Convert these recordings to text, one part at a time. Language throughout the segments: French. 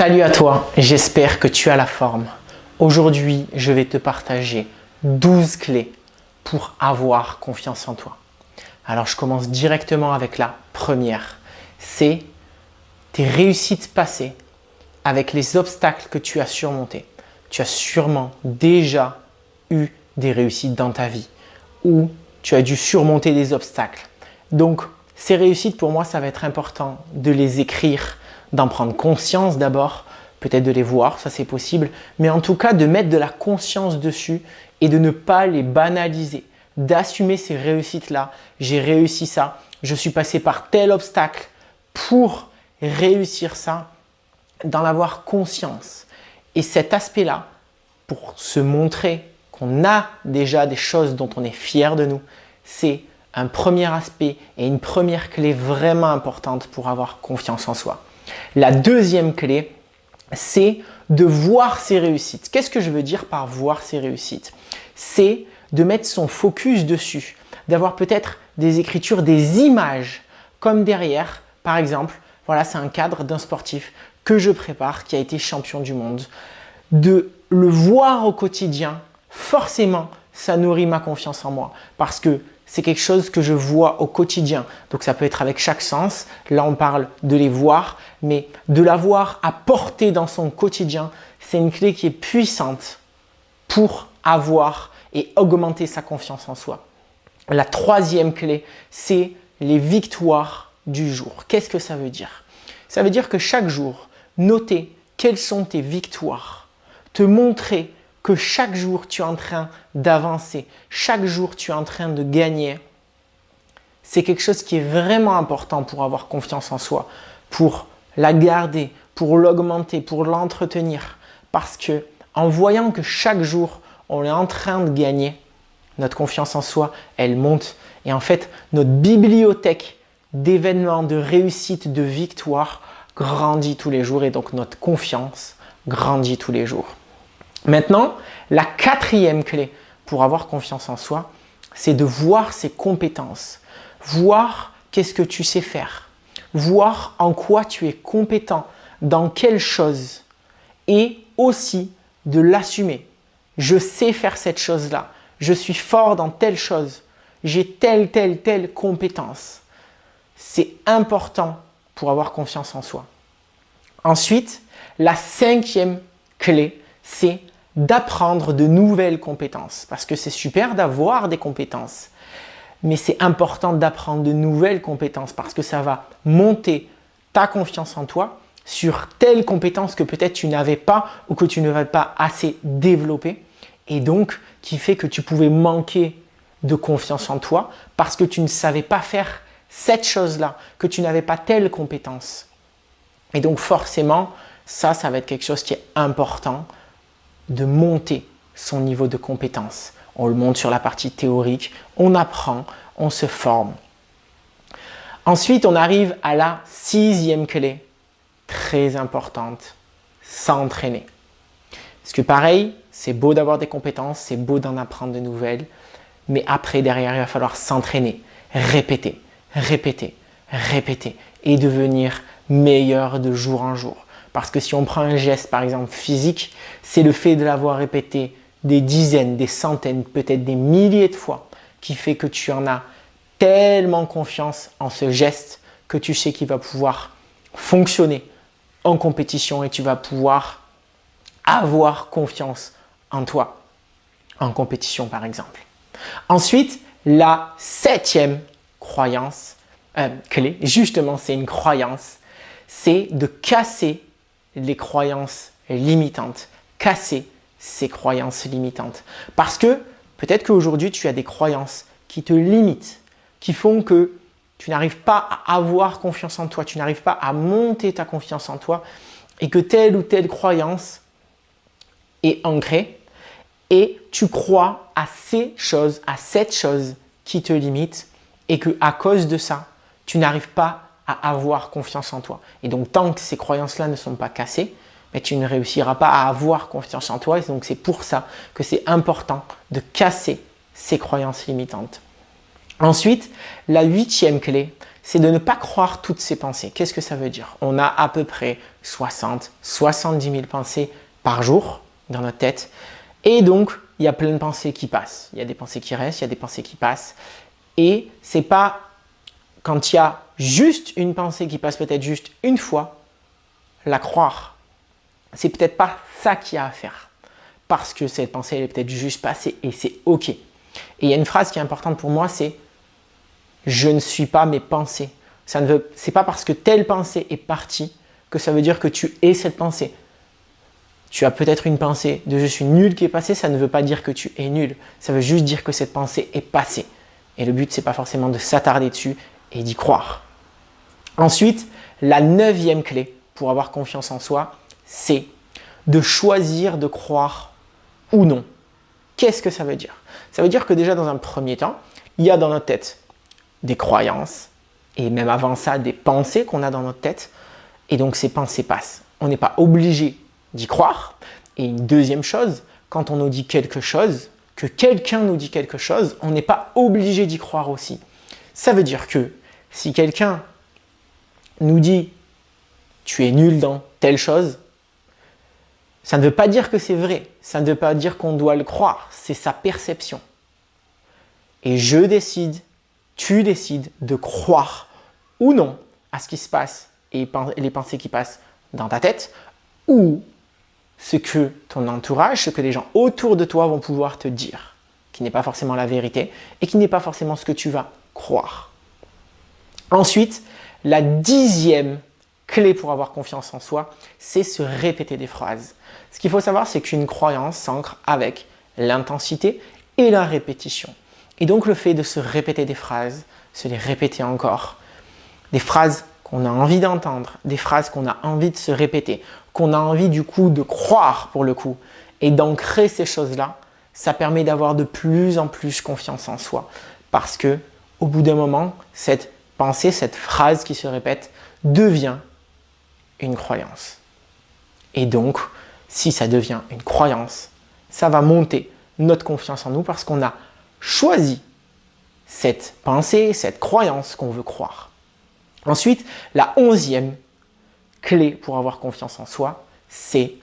Salut à toi, j'espère que tu as la forme. Aujourd'hui, je vais te partager 12 clés pour avoir confiance en toi. Alors, je commence directement avec la première. C'est tes réussites passées avec les obstacles que tu as surmontés. Tu as sûrement déjà eu des réussites dans ta vie ou tu as dû surmonter des obstacles. Donc, ces réussites, pour moi, ça va être important de les écrire, d'en prendre conscience d'abord, peut-être de les voir, ça c'est possible, mais en tout cas de mettre de la conscience dessus et de ne pas les banaliser, d'assumer ces réussites-là. J'ai réussi ça, je suis passé par tel obstacle pour réussir ça, d'en avoir conscience. Et cet aspect-là, pour se montrer qu'on a déjà des choses dont on est fier de nous, c'est un premier aspect et une première clé vraiment importante pour avoir confiance en soi. La deuxième clé, c'est de voir ses réussites. Qu'est-ce que je veux dire par voir ses réussites? C'est de mettre son focus dessus, d'avoir peut-être des écritures, des images, comme derrière, par exemple, voilà, c'est un cadre d'un sportif que je prépare, qui a été champion du monde. De le voir au quotidien, forcément, ça nourrit ma confiance en moi parce que c'est quelque chose que je vois au quotidien. Donc ça peut être avec chaque sens. Là, on parle de les voir, mais de l'avoir à porter dans son quotidien, c'est une clé qui est puissante pour avoir et augmenter sa confiance en soi. La troisième clé, c'est les victoires du jour. Qu'est-ce que ça veut dire? Ça veut dire que chaque jour, noter quelles sont tes victoires, te montrer que chaque jour tu es en train d'avancer, chaque jour tu es en train de gagner, c'est quelque chose qui est vraiment important pour avoir confiance en soi, pour la garder, pour l'augmenter, pour l'entretenir. Parce que en voyant que chaque jour on est en train de gagner, notre confiance en soi, elle monte. Et en fait, notre bibliothèque d'événements, de réussites, de victoires grandit tous les jours et donc notre confiance grandit tous les jours. Maintenant, la quatrième clé pour avoir confiance en soi, c'est de voir ses compétences, voir qu'est-ce que tu sais faire, voir en quoi tu es compétent, dans quelle chose et aussi de l'assumer. Je sais faire cette chose-là, je suis fort dans telle chose, j'ai telle compétence. C'est important pour avoir confiance en soi. Ensuite, la cinquième clé, c'est d'apprendre de nouvelles compétences. Parce que c'est super d'avoir des compétences, mais c'est important d'apprendre de nouvelles compétences parce que ça va monter ta confiance en toi sur telles compétences que peut-être tu n'avais pas ou que tu n'avais pas assez développées et donc qui fait que tu pouvais manquer de confiance en toi parce que tu ne savais pas faire cette chose-là, que tu n'avais pas telle compétence. Et donc forcément, ça va être quelque chose qui est important de monter son niveau de compétence. On le monte sur la partie théorique, on apprend, on se forme. Ensuite, on arrive à la sixième clé, très importante, s'entraîner. Parce que pareil, c'est beau d'avoir des compétences, c'est beau d'en apprendre de nouvelles, mais après, derrière, il va falloir s'entraîner, répéter et devenir meilleur de jour en jour. Parce que si on prend un geste, par exemple physique, c'est le fait de l'avoir répété des dizaines, des centaines, peut-être des milliers de fois qui fait que tu en as tellement confiance en ce geste que tu sais qu'il va pouvoir fonctionner en compétition et tu vas pouvoir avoir confiance en toi, en compétition par exemple. Ensuite, la septième clé, justement c'est une croyance, c'est de casser les croyances limitantes, casser ces croyances limitantes. Parce que peut-être qu'aujourd'hui, tu as des croyances qui te limitent, qui font que tu n'arrives pas à avoir confiance en toi, tu n'arrives pas à monter ta confiance en toi et que telle ou telle croyance est ancrée et tu crois à ces choses, à cette chose qui te limite et que à cause de ça, tu n'arrives pas à avoir confiance en toi. Et donc, tant que ces croyances-là ne sont pas cassées, mais tu ne réussiras pas à avoir confiance en toi. Et donc, c'est pour ça que c'est important de casser ces croyances limitantes. Ensuite, la huitième clé, c'est de ne pas croire toutes ces pensées. Qu'est-ce que ça veut dire? On a à peu près 60, 70 000 pensées par jour dans notre tête. Et donc, il y a plein de pensées qui passent. Il y a des pensées qui restent, il y a des pensées qui passent. Et c'est pas quand il y a juste une pensée qui passe peut-être juste une fois, la croire. C'est peut-être pas ça qu'il y a à faire. Parce que cette pensée, elle est peut-être juste passée et c'est OK. Et il y a une phrase qui est importante pour moi, c'est « Je ne suis pas mes pensées ». C'est pas parce que telle pensée est partie que ça veut dire que tu es cette pensée. Tu as peut-être une pensée de « je suis nul » qui est passée, ça ne veut pas dire que tu es nul. Ça veut juste dire que cette pensée est passée. Et le but, ce n'est pas forcément de s'attarder dessus et d'y croire. Ensuite, la 9e clé pour avoir confiance en soi, c'est de choisir de croire ou non. Qu'est-ce que ça veut dire? Ça veut dire que déjà, dans un premier temps, il y a dans notre tête des croyances et même avant ça, des pensées qu'on a dans notre tête. Et donc, ces pensées passent. On n'est pas obligé d'y croire. Et une deuxième chose, quand on nous dit quelque chose, que quelqu'un nous dit quelque chose, on n'est pas obligé d'y croire aussi. Ça veut dire que si quelqu'un nous dit « tu es nul dans telle chose », ça ne veut pas dire que c'est vrai. Ça ne veut pas dire qu'on doit le croire. C'est sa perception. Et je décide, tu décides de croire ou non à ce qui se passe et les pensées qui passent dans ta tête, ou ce que ton entourage, ce que les gens autour de toi vont pouvoir te dire, qui n'est pas forcément la vérité et qui n'est pas forcément ce que tu vas croire. Ensuite, la 10e clé pour avoir confiance en soi, c'est se répéter des phrases. Ce qu'il faut savoir, c'est qu'une croyance s'ancre avec l'intensité et la répétition. Et donc, le fait de se répéter des phrases, se les répéter encore, des phrases qu'on a envie d'entendre, des phrases qu'on a envie de se répéter, qu'on a envie du coup de croire pour le coup, et d'ancrer ces choses-là, ça permet d'avoir de plus en plus confiance en soi. Parce que au bout d'un moment, cette pensée, cette phrase qui se répète devient une croyance. Et donc, si ça devient une croyance, ça va monter notre confiance en nous parce qu'on a choisi cette pensée, cette croyance qu'on veut croire. Ensuite, la 11e clé pour avoir confiance en soi, c'est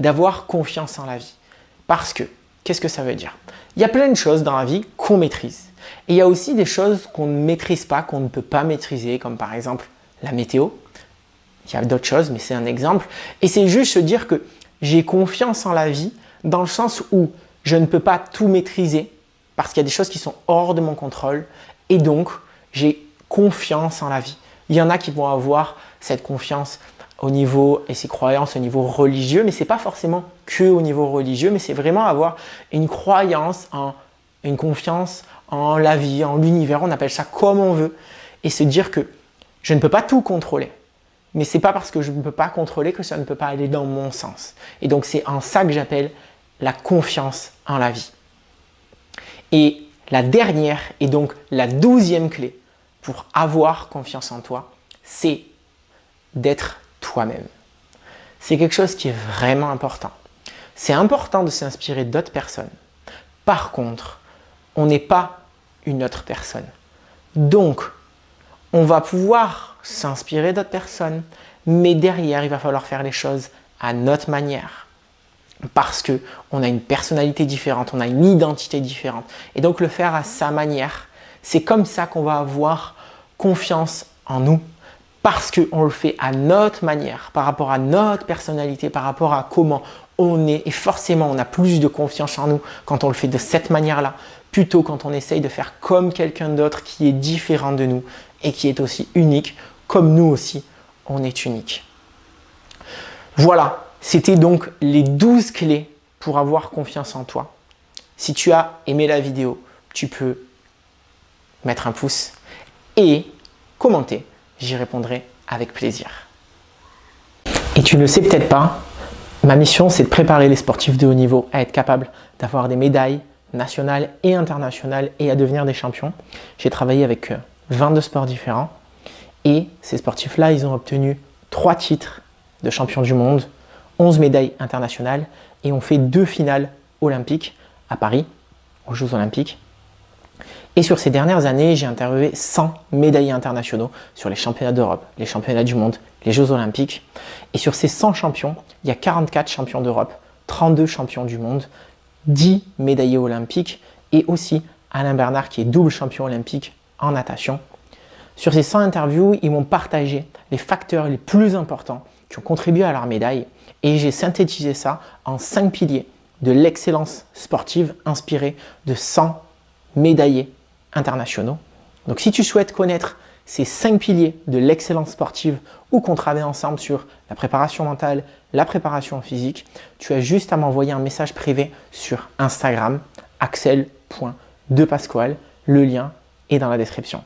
d'avoir confiance en la vie. Parce que, qu'est-ce que ça veut dire? Il y a plein de choses dans la vie qu'on maîtrise. Et il y a aussi des choses qu'on ne maîtrise pas, qu'on ne peut pas maîtriser, comme par exemple la météo. Il y a d'autres choses, mais c'est un exemple. Et c'est juste se dire que j'ai confiance en la vie dans le sens où je ne peux pas tout maîtriser parce qu'il y a des choses qui sont hors de mon contrôle. Et donc, j'ai confiance en la vie. Il y en a qui vont avoir cette confiance au niveau et ces croyances au niveau religieux, mais ce n'est pas forcément que au niveau religieux, mais c'est vraiment avoir une croyance, une confiance en la vie, en l'univers, on appelle ça comme on veut, et se dire que je ne peux pas tout contrôler. Mais ce n'est pas parce que je ne peux pas contrôler que ça ne peut pas aller dans mon sens. Et donc, c'est en ça que j'appelle la confiance en la vie. Et la dernière, et donc la 12e clé pour avoir confiance en toi, c'est d'être toi-même. C'est quelque chose qui est vraiment important. C'est important de s'inspirer d'autres personnes. Par contre, on n'est pas une autre personne. Donc, on va pouvoir s'inspirer d'autres personnes, mais derrière, il va falloir faire les choses à notre manière. Parce qu'on a une personnalité différente, on a une identité différente. Et donc, le faire à sa manière, c'est comme ça qu'on va avoir confiance en nous. Parce qu'on le fait à notre manière, par rapport à notre personnalité, par rapport à comment on est. Et forcément, on a plus de confiance en nous quand on le fait de cette manière-là, plutôt quand on essaye de faire comme quelqu'un d'autre qui est différent de nous et qui est aussi unique, comme nous aussi, on est unique. Voilà, c'était donc les 12 clés pour avoir confiance en toi. Si tu as aimé la vidéo, tu peux mettre un pouce et commenter. J'y répondrai avec plaisir. Et tu ne le sais peut-être pas, ma mission c'est de préparer les sportifs de haut niveau à être capables d'avoir des médailles nationales et internationales et à devenir des champions. J'ai travaillé avec 22 sports différents et ces sportifs-là, ils ont obtenu 3 titres de champion du monde, 11 médailles internationales et ont fait 2 finales olympiques à Paris, aux Jeux Olympiques. Et sur ces dernières années, j'ai interviewé 100 médaillés internationaux sur les championnats d'Europe, les championnats du monde, les Jeux olympiques. Et sur ces 100 champions, il y a 44 champions d'Europe, 32 champions du monde, 10 médaillés olympiques et aussi Alain Bernard qui est double champion olympique en natation. Sur ces 100 interviews, ils m'ont partagé les facteurs les plus importants qui ont contribué à leur médaille et j'ai synthétisé ça en 5 piliers de l'excellence sportive inspirés de 100 médaillés internationaux. Donc si tu souhaites connaître ces 5 piliers de l'excellence sportive ou qu'on travaille ensemble sur la préparation mentale, la préparation physique, tu as juste à m'envoyer un message privé sur Instagram, axel.depasquale. Le lien est dans la description.